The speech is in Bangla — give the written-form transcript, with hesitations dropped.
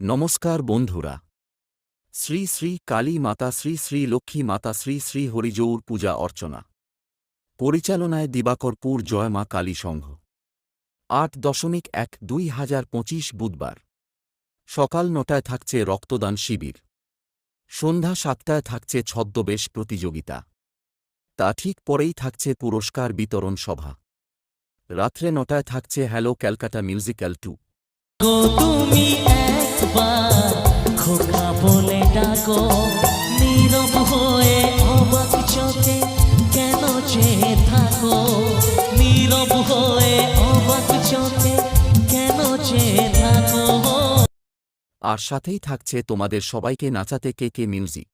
নমস্কার বন্ধুরা। শ্রী শ্রী কালী মাতা, শ্রী শ্রী লক্ষ্মী মাতা, শ্রী শ্রী হরিজৌর পূজা অর্চনা পরিচালনায় দিবাকরপুর জয় মা কালী সংঘ। ৮.১/২০২৫ বুধবার সকাল ৯টায় থাকছে রক্তদান শিবির। সন্ধ্যা ৭টায় থাকছে ছদ্মবেশ প্রতিযোগিতা। তা ঠিক পরেই থাকছে পুরস্কার বিতরণ সভা। রাত্রে ৯টায় থাকছে হ্যালো ক্যালকাটা মিউজিক্যাল 2। তুমি একবার খোকা বলে ডাকো, নীরব হয়ে অবাক চোখে কেন চেয়ে থাকো, নীরব হয়ে অবাক চোখে কেন চেয়ে থাকো। আর সাথেই থাকছে তোমাদের সবাইকে নাচাতে কে কে মিউজিক।